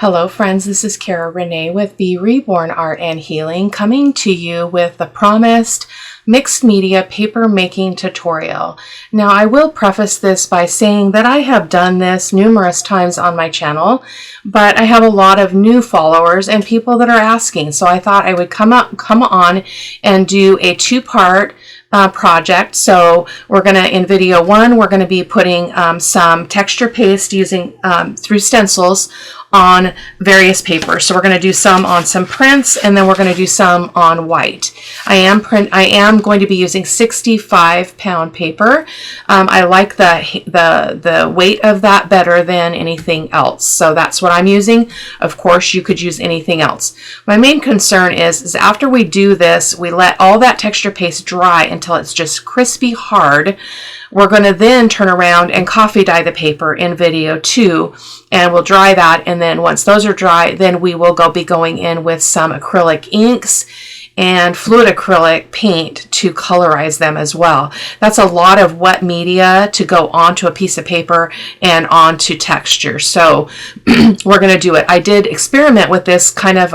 Hello friends, this is Cara-Renee with B.Reborn Art and Healing, coming to you with the promised mixed media paper making tutorial. Now I will preface this by saying that I have done this numerous times on my channel, but I have a lot of new followers and people that are asking, so I thought I would come on and do a two-part project. So we're going to, in video one, we're going to be putting some texture paste using through stencils on various papers. So we're going to do some on some prints, and then we're going to do some on white. I am going to be using 65-pound paper. I like the weight of that better than anything else. So that's what I'm using. Of course, you could use anything else. My main concern is after we do this, we let all that texture paste dry until it's just crispy hard. We're going to then turn around and coffee dye the paper in video 2, and we'll dry that, and then once those are dry, then we will be going in with some acrylic inks and fluid acrylic paint to colorize them as well. That's a lot of wet media to go onto a piece of paper and onto texture. So we're going to do it. I did experiment with this kind of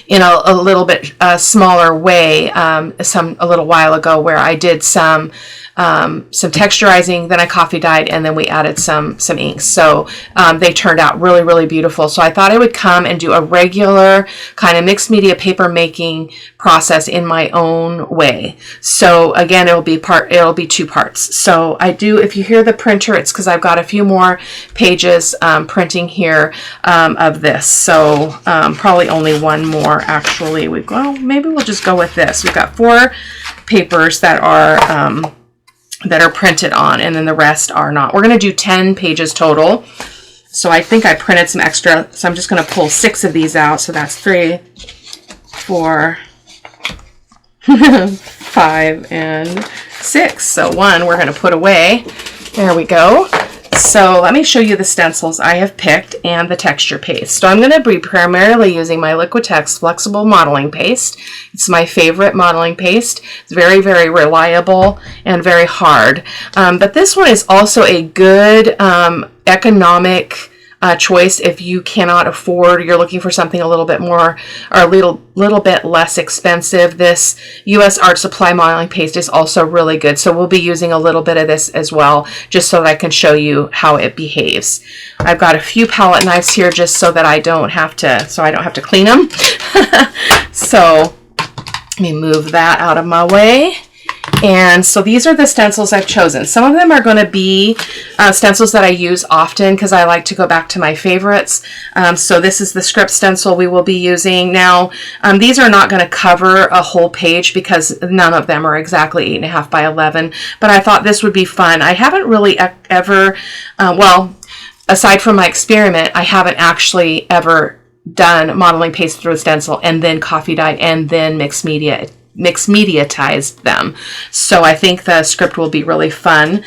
in a little bit smaller way a little while ago, where I did some texturizing, then I coffee dyed, and then we added some inks. So they turned out really, really beautiful. So I thought I would come and do a regular kind of mixed media paper making process in my own way. So again, it'll be two parts. So if you hear the printer, it's because I've got a few more pages printing here of this. So probably only one more actually. Maybe we'll just go with this. We've got 4 papers that are printed on, and then the rest are not. We're going to do 10 pages total. So I think I printed some extra, so I'm just going to pull 6 of these out. So that's 3, 4, 5, and 6. So 1 we're going to put away. There we go. So let me show you the stencils I have picked and the texture paste. So I'm going to be primarily using my Liquitex flexible modeling paste. It's my favorite modeling paste. It's very, very reliable and very hard. But this one is also a good economic choice if you cannot afford, you're looking for something a little bit more or a little bit less expensive. This US Art Supply modeling paste is also really good. So we'll be using a little bit of this as well, just so that I can show you how it behaves. I've got a few palette knives here just so that I don't have to clean them. So let me move that out of my way. And so these are the stencils I've chosen. Some of them are going to be stencils that I use often because I like to go back to my favorites. So this is the script stencil we will be using. Now, these are not going to cover a whole page because none of them are exactly 8.5 by 11, but I thought this would be fun. I haven't really ever, aside from my experiment, I haven't actually ever done modeling paste through a stencil and then coffee dyed and then mixed mediatized them. So I think the script will be really fun.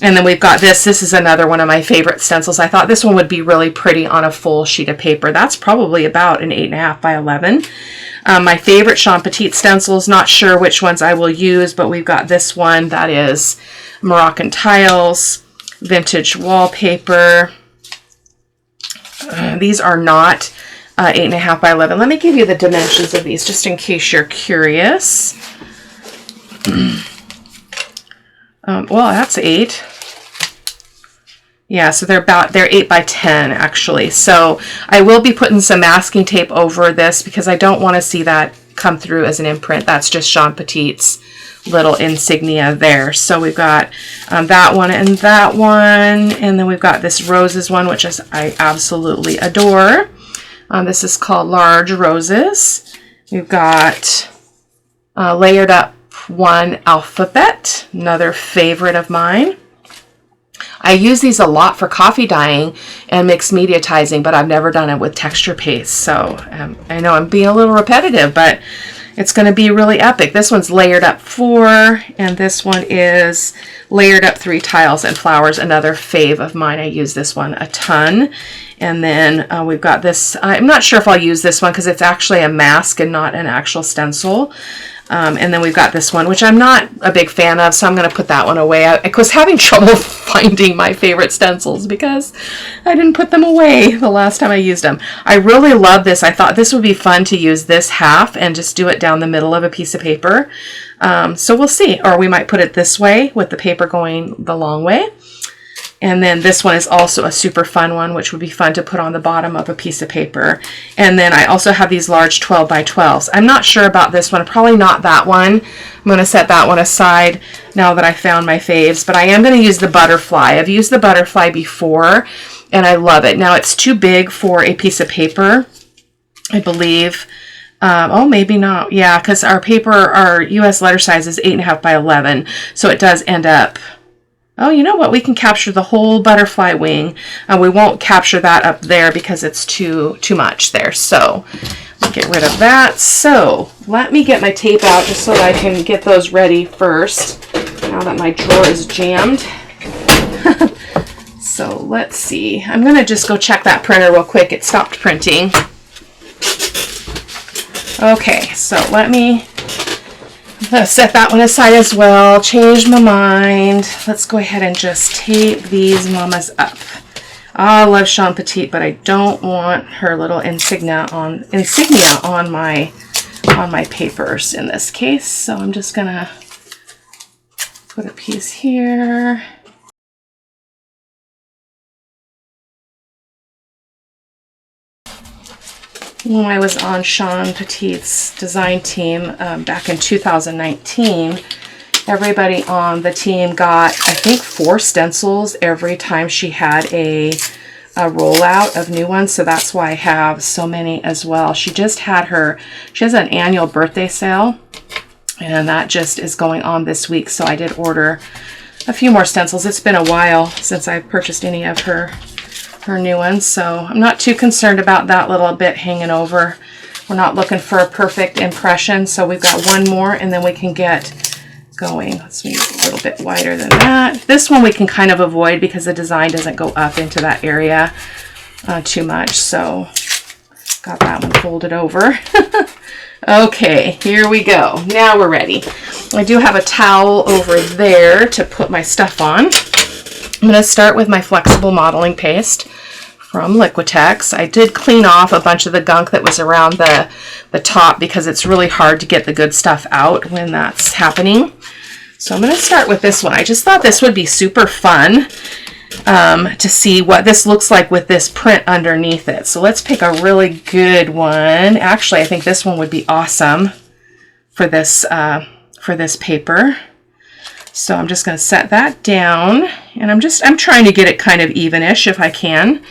And then we've got this. This is another one of my favorite stencils. I thought this one would be really pretty on a full sheet of paper. That's probably about an 8.5 by 11. My favorite Sean Petit stencils, not sure which ones I will use, but we've got this one that is Moroccan tiles, vintage wallpaper. These are not 8.5 by 11. Let me give you the dimensions of these just in case you're curious. Well, that's 8. Yeah, so they're 8 by 10 actually. So I will be putting some masking tape over this because I don't want to see that come through as an imprint. That's just Sean Petit's little insignia there. So we've got that one and that one, and then we've got this roses one, which I absolutely adore. This is called Large Roses. We've got Layered Up One Alphabet, another favorite of mine. I use these a lot for coffee dyeing and mixed mediatizing, but I've never done it with texture paste. So I know I'm being a little repetitive, but it's going to be really epic. This one's Layered Up 4, and this one is Layered Up 3 Tiles and Flowers, another fave of mine. I use this one a ton. And then we've got this. I'm not sure if I'll use this one because it's actually a mask and not an actual stencil. And then we've got this one, which I'm not a big fan of, so I'm going to put that one away. I was having trouble finding my favorite stencils because I didn't put them away the last time I used them. I really love this. I thought this would be fun to use this half and just do it down the middle of a piece of paper. So we'll see. Or we might put it this way with the paper going the long way. And then this one is also a super fun one, which would be fun to put on the bottom of a piece of paper. And then I also have these large 12 by 12s. I'm not sure about this one, probably not that one. I'm going to set that one aside now that I found my faves, but I am going to use the butterfly. I've used the butterfly before and I love it. Now it's too big for a piece of paper, I believe. Oh, maybe not. Yeah, because our paper, our US letter size is 8.5 by 11. So it does end up. Oh, you know what? We can capture the whole butterfly wing. We won't capture that up there because it's too much there. So we'll get rid of that. So let me get my tape out just so that I can get those ready first. Now that my drawer is jammed. So let's see. I'm going to just go check that printer real quick. It stopped printing. Okay, so let me set that one aside as well. Change my mind. Let's go ahead and just tape these mamas up. I love Sean Petite, but I don't want her little insignia on my papers in this case. So I'm just gonna put a piece here. When I was on Sean Petite's design team back in 2019, everybody on the team got, I think, 4 stencils every time she had a rollout of new ones. So that's why I have so many as well. She has an annual birthday sale, and that just is going on this week. So I did order a few more stencils. It's been a while since I've purchased any of her new ones, so I'm not too concerned about that little bit hanging over. We're not looking for a perfect impression, so we've got one more and then we can get going. Let's make it a little bit wider than that. This one we can kind of avoid because the design doesn't go up into that area too much, so got that one folded over. Okay, here we go. Now we're ready. I do have a towel over there to put my stuff on. I'm going to start with my flexible modeling paste from Liquitex. I did clean off a bunch of the gunk that was around the top because it's really hard to get the good stuff out when that's happening. So I'm going to start with this one. I just thought this would be super fun to see what this looks like with this print underneath it. So let's pick a really good one. Actually, I think this one would be awesome for this paper. So I'm just going to set that down, and I'm trying to get it kind of evenish if I can.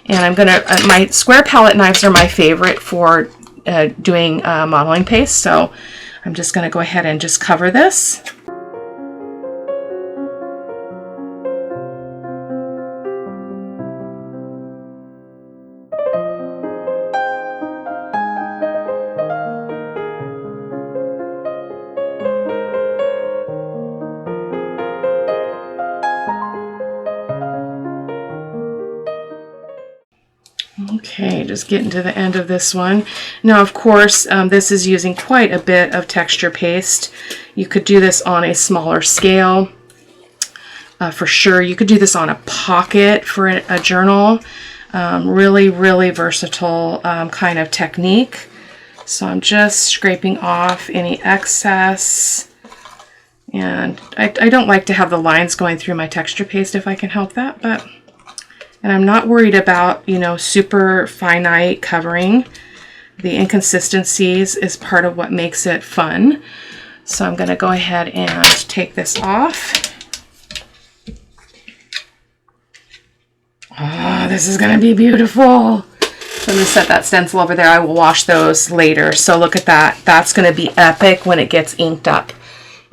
And I'm going to, my square palette knives are my favorite for doing modeling paste. So I'm just going to go ahead and just cover this. Okay, just getting to the end of this one. Now, of course, this is using quite a bit of texture paste. You could do this on a smaller scale, for sure. You could do this on a pocket for a journal. Really, really versatile kind of technique. So I'm just scraping off any excess. And I don't like to have the lines going through my texture paste if I can help that, and I'm not worried about, you know, super finite covering. The inconsistencies is part of what makes it fun. So I'm going to go ahead and take this off. Oh, this is going to be beautiful. So I'm going to set that stencil over there. I will wash those later. So look at that. That's going to be epic when it gets inked up.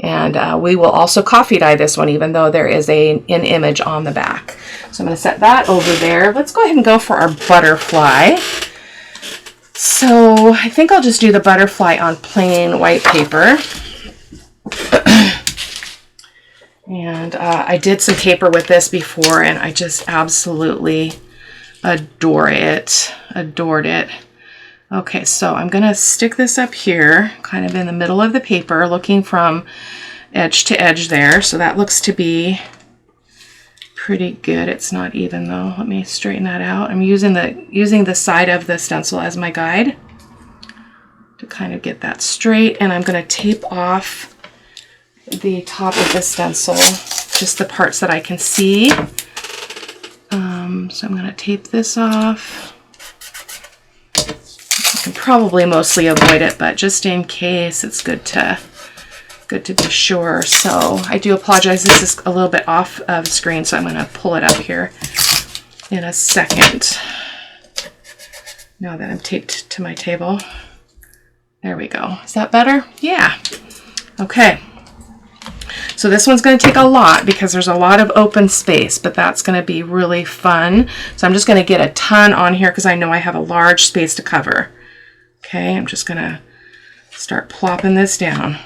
And we will also coffee dye this one, even though there is an image on the back. So I'm going to set that over there. Let's go ahead and go for our butterfly. So I think I'll just do the butterfly on plain white paper. And I did some paper with this before, and I just absolutely adore it. Adored it. Okay, so I'm gonna stick this up here, kind of in the middle of the paper, looking from edge to edge there. So that looks to be pretty good. It's not even though. Let me straighten that out. I'm using the side of the stencil as my guide to kind of get that straight, and I'm gonna tape off the top of the stencil, just the parts that I can see. So I'm gonna tape this off. I can probably mostly avoid it, but just in case, it's good to be sure. So I do apologize, this is a little bit off of screen, so I'm gonna pull it up here in a second. Now that I'm taped to my table. There we go. Is that better? Yeah. Okay. So this one's going to take a lot because there's a lot of open space, but that's going to be really fun. So I'm just going to get a ton on here because I know I have a large space to cover. Okay, I'm just going to start plopping this down.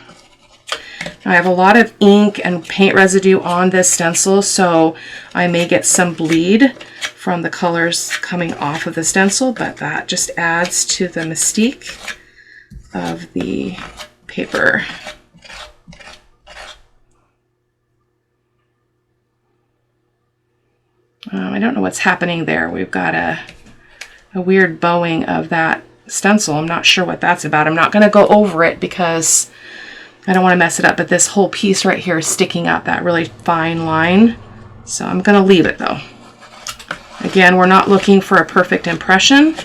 Now I have a lot of ink and paint residue on this stencil, so I may get some bleed from the colors coming off of the stencil, but that just adds to the mystique of the paper. I don't know what's happening there. We've got a weird bowing of that stencil. I'm not sure what that's about. I'm not going to go over it because I don't want to mess it up, but this whole piece right here is sticking out, that really fine line. So I'm going to leave it though. Again, we're not looking for a perfect impression.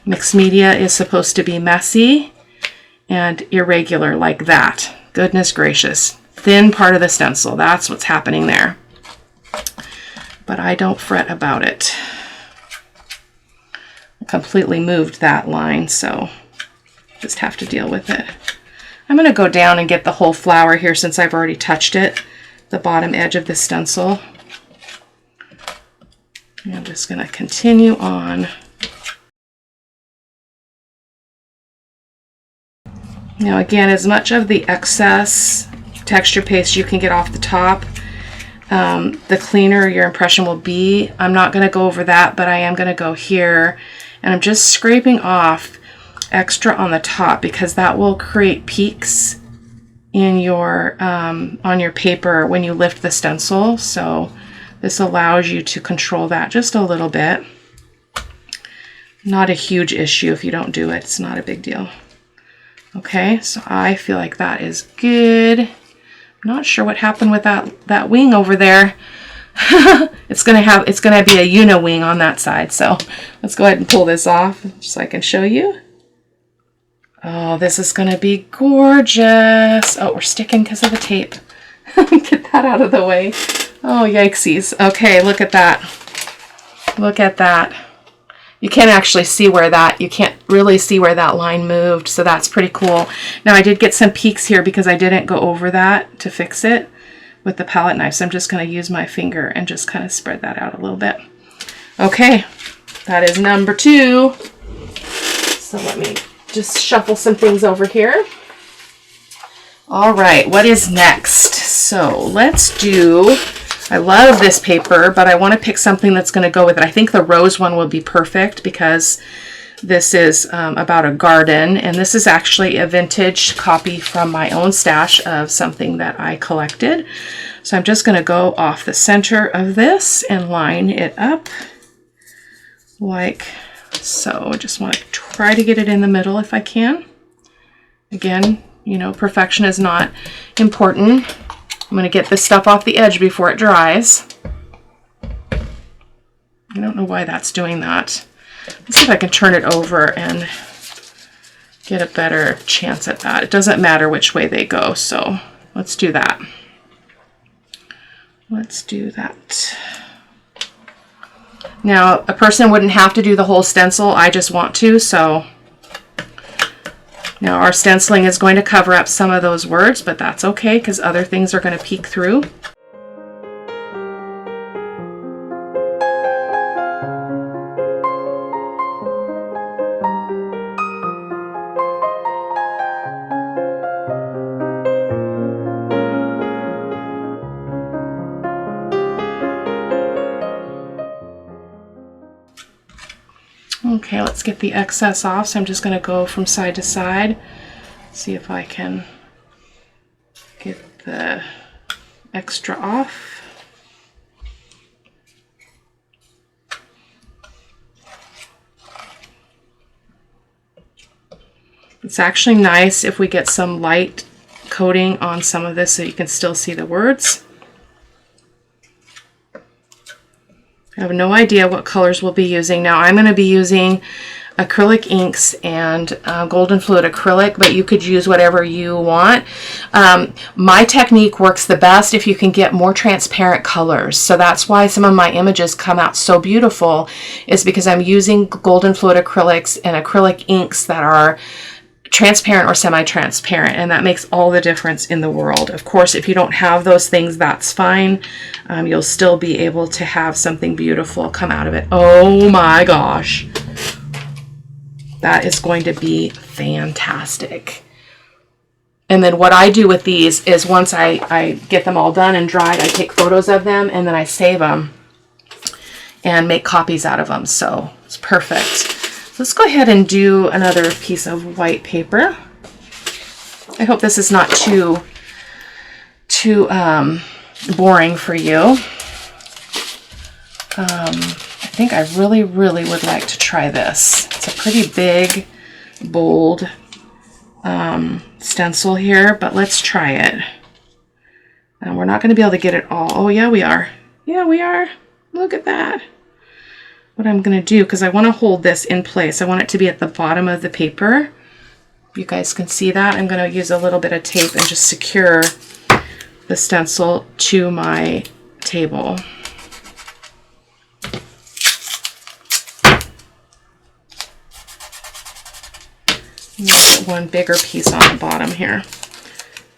Mixed media is supposed to be messy and irregular like that. Goodness gracious. Thin part of the stencil, that's what's happening there. But I don't fret about it. I completely moved that line, so just have to deal with it. I'm going to go down and get the whole flower here since I've already touched it, the bottom edge of the stencil. And I'm just going to continue on. Now again, as much of the excess texture paste you can get off the top, the cleaner your impression will be. I'm not going to go over that, but I am going to go here, and I'm just scraping off extra on the top because that will create peaks in your on your paper when you lift the stencil. So this allows you to control that just a little bit. Not a huge issue if you don't do it. It's not a big deal. Okay, so I feel like that is good. Not sure what happened with that wing over there. It's gonna be a uni wing on that side. So let's go ahead and pull this off just so I can show you. Oh, this is gonna be gorgeous. Oh, we're sticking because of the tape. Get that out of the way. Oh, yikesies. Okay, look at that. Look at that. You can't actually see where you can't really see where that line moved, so that's pretty cool. Now I did get some peaks here because I didn't go over that to fix it with the palette knife, so I'm just going to use my finger and just kind of spread that out a little bit. Okay, that is number 2. So let me just shuffle some things over here. All right, what is next? So let's do... I love this paper, but I want to pick something that's going to go with it. I think the rose one will be perfect because this is about a garden, and this is actually a vintage copy from my own stash of something that I collected. So I'm just going to go off the center of this and line it up like so. I just want to try to get it in the middle if I can. Again, you know, perfection is not important. I'm going to get this stuff off the edge before it dries. I don't know why that's doing that. Let's see if I can turn it over and get a better chance at that. It doesn't matter which way they go, so let's do that. Let's do that. Now, a person wouldn't have to do the whole stencil. I just want to, so... Now our stenciling is going to cover up some of those words, but that's okay because other things are going to peek through. Okay, let's get the excess off. So I'm just going to go from side to side, see if I can get the extra off. It's actually nice if we get some light coating on some of this so you can still see the words. I have no idea what colors we'll be using. Now I'm going to be using acrylic inks and golden fluid acrylic, but you could use whatever you want. My technique works the best if you can get more transparent colors. So that's why some of my images come out so beautiful, is because I'm using golden fluid acrylics and acrylic inks that are transparent or semi-transparent, and that makes all the difference in the world. Of course, if you don't have those things, that's fine. You'll still be able to have something beautiful come out of it. Oh my gosh. That is going to be fantastic. And then what I do with these is once I get them all done and dried, I take photos of them and then I save them and make copies out of them. So it's perfect. Let's go ahead and do another piece of white paper. I hope this is not too boring for you. I think I really would like to try this. It's a pretty big, bold stencil here, but let's try it. And we're not going to be able to get it all. Oh yeah, we are. Yeah, we are. Look at that. What I'm going to do, because I want to hold this in place, I want it to be at the bottom of the paper. You guys can see that. I'm going to use a little bit of tape and just secure the stencil to my table. Get one bigger piece on the bottom here.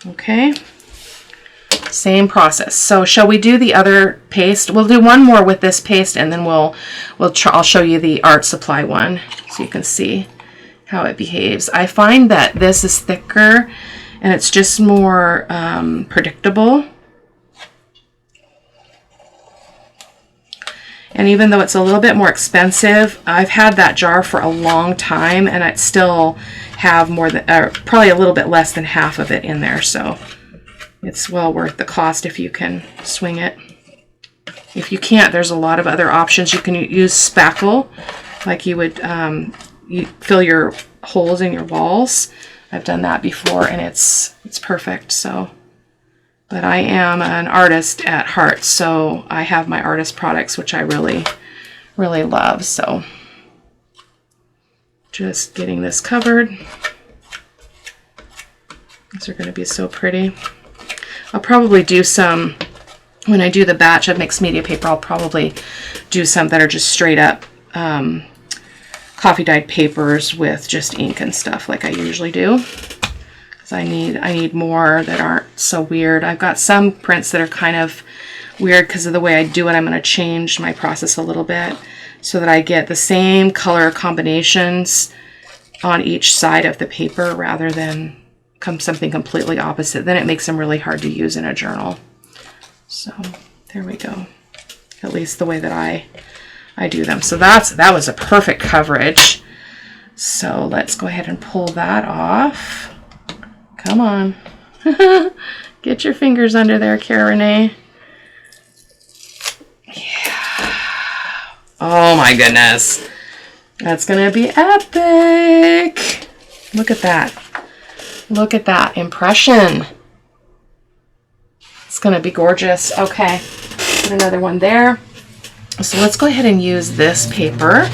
Okay. Same process. So shall we do the other paste? We'll do one more with this paste, and then I'll show you the art supply one so you can see how it behaves. I find that this is thicker and it's just more predictable. And even though it's a little bit more expensive, I've had that jar for a long time and I still have more than probably a little bit less than half of it in there. So it's well worth the cost if you can swing it. If you can't, there's a lot of other options. You can use spackle, like you would you fill your holes in your walls. I've done that before and it's perfect. So, but I am an artist at heart, so I have my artist products, which I really love. So just getting this covered. These are going to be so pretty. I'll probably do some, when I do the batch of mixed media paper, I'll probably do some that are just straight up coffee dyed papers with just ink and stuff like I usually do. Because I need more that aren't so weird. I've got some prints that are kind of weird because of the way I do it. I'm going to change my process a little bit so that I get the same color combinations on each side of the paper rather than something completely opposite. Then it makes them really hard to use in a journal. So there we go. At least the way that I do them. So that was a perfect coverage. So let's go ahead and pull that off. Come on. Get your fingers under there, Cara-Renee. Yeah. Oh my goodness. That's gonna be epic. Look at that. Look at that impression. It's going to be gorgeous. Okay, put another one there. So let's go ahead and use this paper.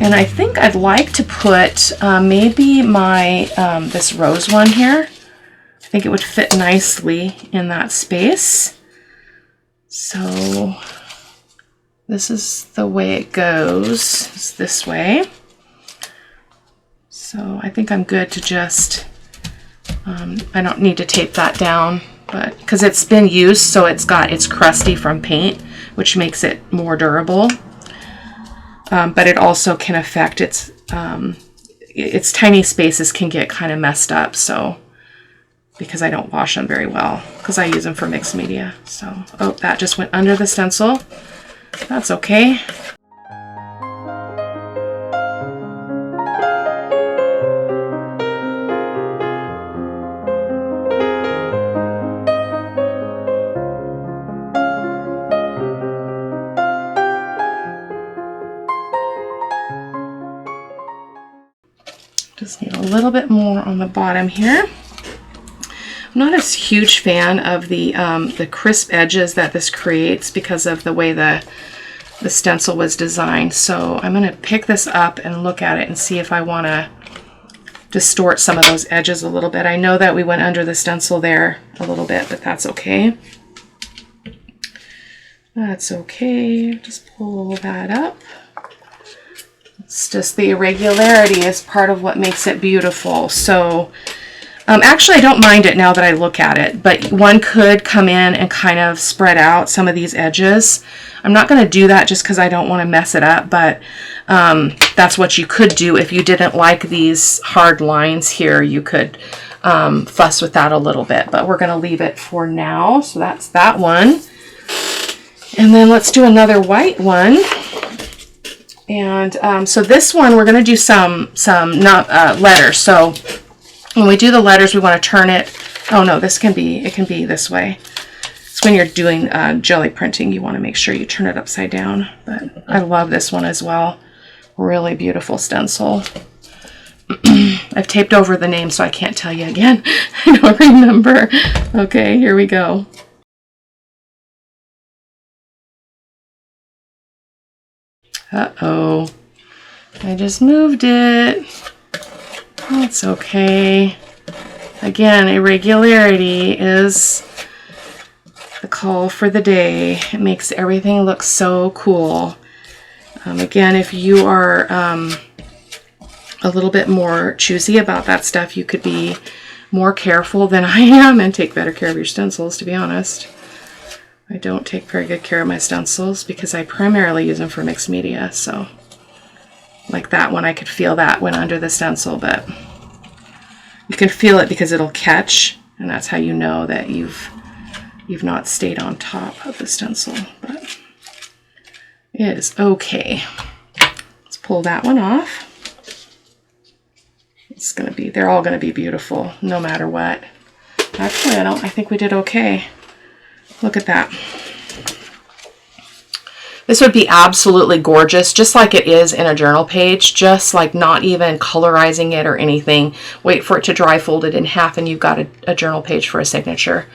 And I think I'd like to put maybe my this rose one here. I think it would fit nicely in that space. So this is the way it goes. It's this way. So I think I'm good to just I don't need to tape that down, but because it's been used, so it's crusty from paint, which makes it more durable. But it also can affect its tiny spaces can get kind of messed up. So because I don't wash them very well, because I use them for mixed media. So oh, that just went under the stencil. That's okay. little bit more on the bottom here. I'm not a huge fan of the crisp edges that this creates because of the way the stencil was designed. So I'm going to pick this up and look at it and see if I want to distort some of those edges a little bit. I know that we went under the stencil there a little bit, but that's okay. That's okay. Just pull that up. It's just the irregularity is part of what makes it beautiful. So actually, I don't mind it now that I look at it, but one could come in and kind of spread out some of these edges. I'm not going to do that just because I don't want to mess it up, but that's what you could do if you didn't like these hard lines here. You could fuss with that a little bit, but we're going to leave it for now. So that's that one. And then let's do another white one. And so this one, we're going to do some letters. So when we do the letters, we want to turn it. Oh no, it can be this way. It's when you're doing jelly printing, you want to make sure you turn it upside down. But I love this one as well. Really beautiful stencil. I've taped over the name, so I can't tell you again. I don't remember. Okay, here we go. Uh-oh. I just moved it. That's okay. Again, irregularity is the call for the day. It makes everything look so cool. Again, if you are a little bit more choosy about that stuff, you could be more careful than I am and take better care of your stencils, to be honest. I don't take very good care of my stencils because I primarily use them for mixed media. So like that one, I could feel that went under the stencil, but you can feel it because it'll catch, and that's how you know that you've not stayed on top of the stencil. But it is okay. Let's pull that one off. They're all gonna be beautiful no matter what. Actually, I think we did okay. Look at that. This would be absolutely gorgeous, just like it is in a journal page, just like not even colorizing it or anything. Wait for it to dry, fold it in half, and you've got a journal page for a signature.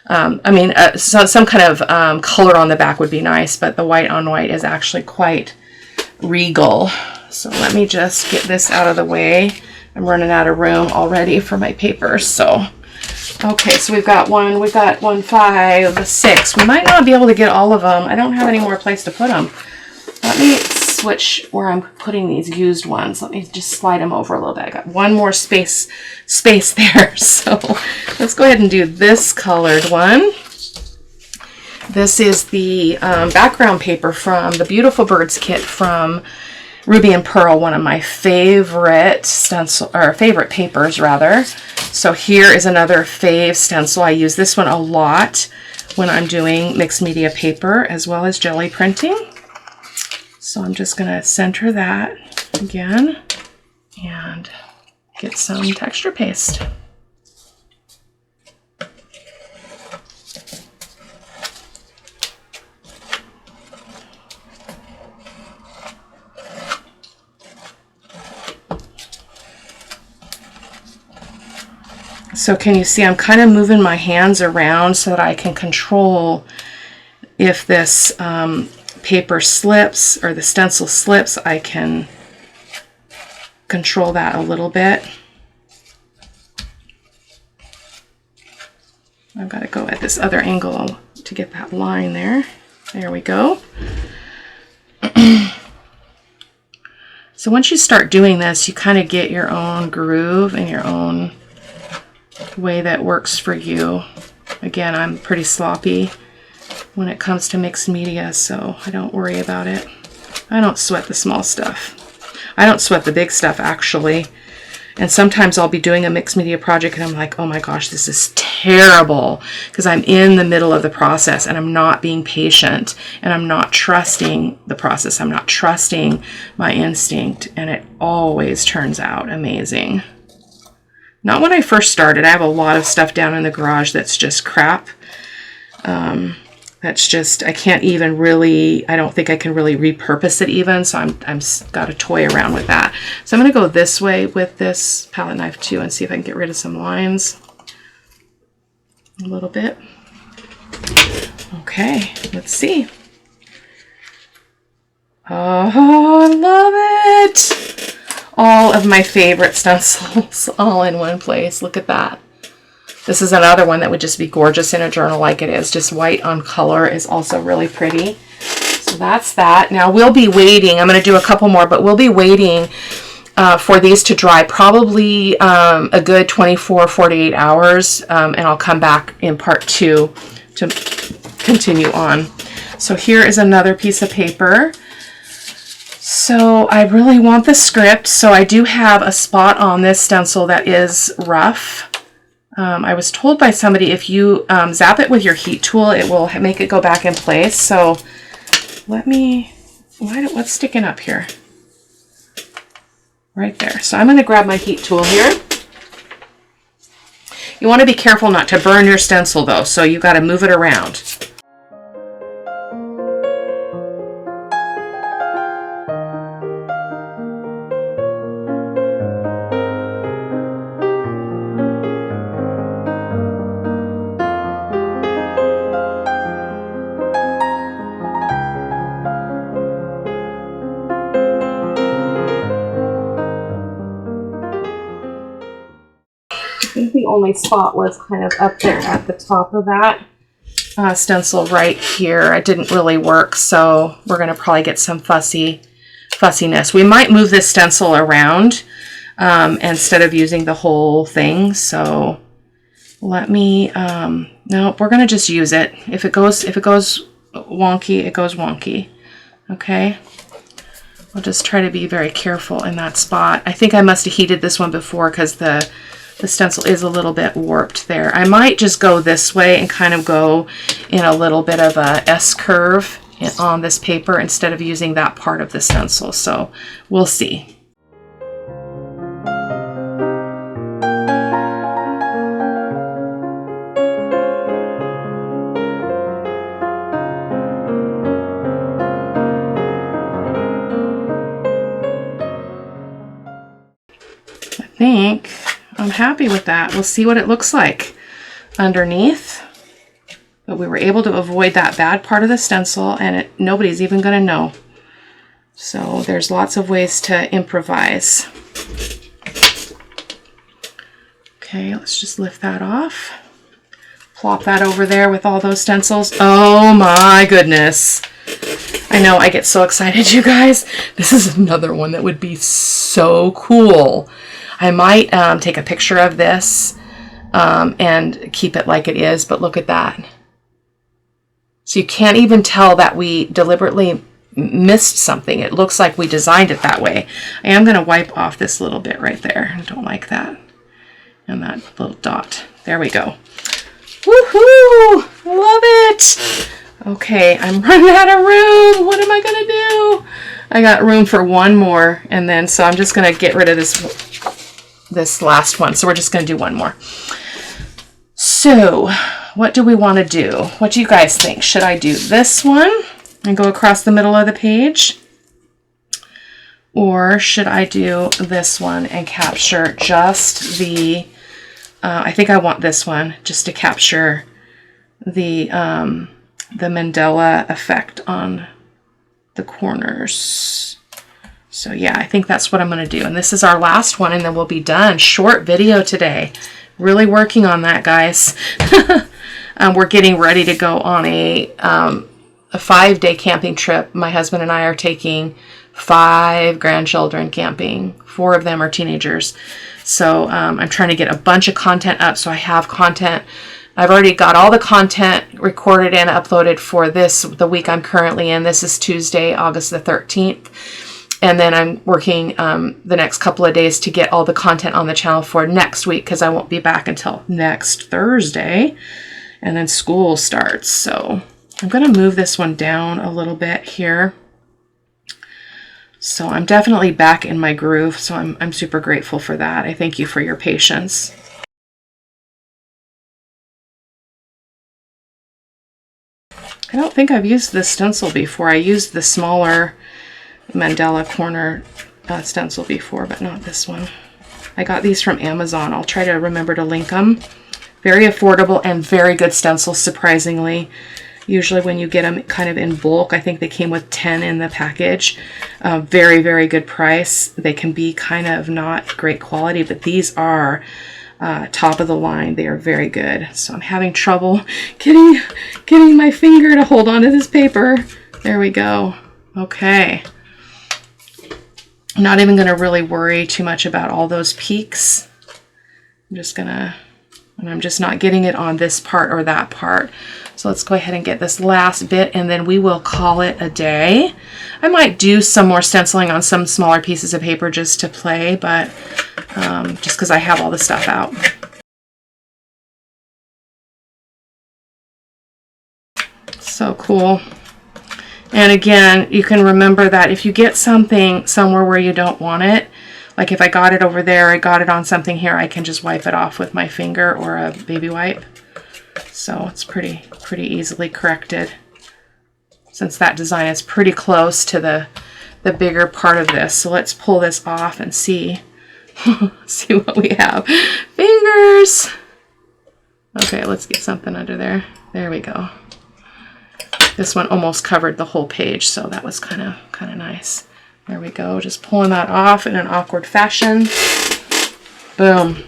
So some kind of color on the back would be nice, but the white on white is actually quite regal. So let me just get this out of the way. I'm running out of room already for my papers, so. Okay, so we've got 1, 5, 6. We might not be able to get all of them. I don't have any more place to put them. Let me switch where I'm putting these used ones. Let me just slide them over a little bit. I got one more space there. So let's go ahead and do this colored one. This is the background paper from the Beautiful Birds kit from Ruby and Pearl, one of my favorite favorite papers rather. So here is another fave stencil. I use this one a lot when I'm doing mixed media paper as well as jelly printing. So I'm just going to center that again and get some texture paste. So can you see I'm kind of moving my hands around so that I can control if this paper slips or the stencil slips, I can control that a little bit. I've got to go at this other angle to get that line there. There we go. So once you start doing this, you kind of get your own groove and your own way that works for you. Again, I'm pretty sloppy when it comes to mixed media, so I don't worry about it. I don't sweat the small stuff. I don't sweat the big stuff, actually. And sometimes I'll be doing a mixed media project and I'm like, oh my gosh, this is terrible, because I'm in the middle of the process and I'm not being patient and I'm not trusting the process. I'm not trusting my instinct, and it always turns out amazing. Not when I first started. I have a lot of stuff down in the garage that's just crap. That's just, I can't even really, I don't think I can really repurpose it even, so I'm got to toy around with that. So I'm going to go this way with this palette knife too and see if I can get rid of some lines a little bit. Okay, let's see. Oh, I love it! All of my favorite stencils all in one place. Look at that. This is another one that would just be gorgeous in a journal like it is. Just white on color is also really pretty. So that's that. Now we'll be waiting. I'm going to do a couple more, but we'll be waiting for these to dry probably a good 24, 48 hours. And I'll come back in part 2 to continue on. So here is another piece of paper. So I really want the script. So I do have a spot on this stencil that is rough. I was told by somebody if you zap it with your heat tool, it will make it go back in place. So let me, what's sticking up here? Right there. So I'm going to grab my heat tool here. You want to be careful not to burn your stencil though, so you got to move it around. I think the only spot was kind of up there at the top of that stencil right here. It didn't really work, so we're going to probably get some fussiness. We might move this stencil around instead of using the whole thing. So let me, no, we're going to just use it. If it goes wonky, it goes wonky. Okay. I'll just try to be very careful in that spot. I think I must have heated this one before because the stencil is a little bit warped there. I might just go this way and kind of go in a little bit of a S curve on this paper instead of using that part of the stencil. So we'll see. I think I'm happy with that. We'll see what it looks like underneath. But we were able to avoid that bad part of the stencil, and nobody's even going to know. So there's lots of ways to improvise. Okay, let's just lift that off. Plop that over there with all those stencils. Oh my goodness. I know, I get so excited, you guys. This is another one that would be so cool. I might take a picture of this and keep it like it is, but look at that. So you can't even tell that we deliberately missed something. It looks like we designed it that way. I am going to wipe off this little bit right there. I don't like that. And that little dot. There we go. Woohoo! Love it! Okay, I'm running out of room. What am I going to do? I got room for one more, and then so I'm just going to get rid of this last one. So we're just going to do one more. So what do we want to do? What do you guys think? Should I do this one and go across the middle of the page? Or should I do this one and capture just the, I think I want this one just to capture the Mandela effect on the corners. So yeah, I think that's what I'm going to do. And this is our last one, and then we'll be done. Short video today. Really working on that, guys. We're getting ready to go on a 5-day camping trip. My husband and I are taking 5 grandchildren camping. 4 of them are teenagers. So I'm trying to get a bunch of content up so I have content. I've already got all the content recorded and uploaded for the week I'm currently in. This is Tuesday, August the 13th. And then I'm working the next couple of days to get all the content on the channel for next week because I won't be back until next Thursday. And then school starts. So I'm going to move this one down a little bit here. So I'm definitely back in my groove. So I'm super grateful for that. I thank you for your patience. I don't think I've used this stencil before. I used the smaller mandala corner stencil before, but not this one. I got these from Amazon. I'll try to remember to link them. Very affordable and very good stencils, surprisingly. Usually when you get them kind of in bulk, I think they came with 10 in the package. Very, very good price. They can be kind of not great quality, but these are top of the line. They are very good. So I'm having trouble getting my finger to hold onto this paper. There we go. Okay. I'm not even going to really worry too much about all those peaks. I'm just not getting it on this part or that part. So let's go ahead and get this last bit, and then we will call it a day. I might do some more stenciling on some smaller pieces of paper just to play, but just because I have all the stuff out. So cool. And again, you can remember that if you get something somewhere where you don't want it, like if I got it over there, I got it on something here, I can just wipe it off with my finger or a baby wipe. So it's pretty easily corrected, since that design is pretty close to the bigger part of this. So let's pull this off and see see what we have. Fingers. Okay, let's get something under there. There we go. This one almost covered the whole page, so that was kind of nice. There we go. Just pulling that off in an awkward fashion. Boom.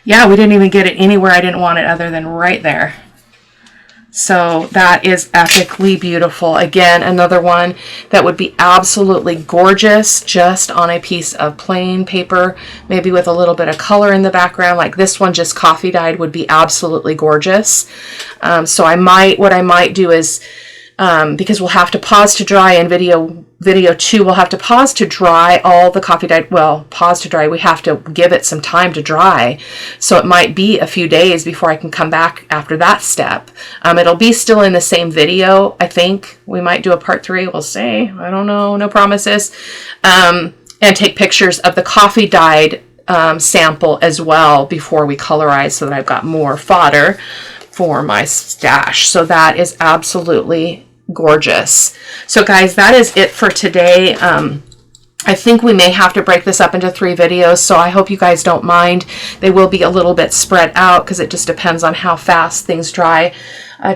Yeah, we didn't even get it anywhere I didn't want it other than right there. So that is epically beautiful. Again, another one that would be absolutely gorgeous just on a piece of plain paper, maybe with a little bit of color in the background. Like this one just coffee dyed would be absolutely gorgeous. So what I might do is, because we'll have to pause to dry in video 2, we'll have to pause to dry all the coffee dyed, well, pause to dry, we have to give it some time to dry. So it might be a few days before I can come back after that step. It'll be still in the same video, I think. We might do a part 3, we'll see. I don't know, no promises. And take pictures of the coffee dyed sample as well before we colorize, so that I've got more fodder for my stash. So that is absolutely gorgeous. So guys, that is it for today. I think we may have to break this up into 3 videos, so I hope you guys don't mind. They will be a little bit spread out because it just depends on how fast things dry.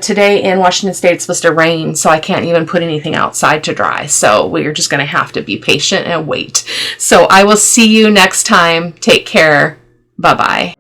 Today in Washington State it's supposed to rain, so I can't even put anything outside to dry. So we're just going to have to be patient and wait. So I will see you next time. Take care. Bye-bye.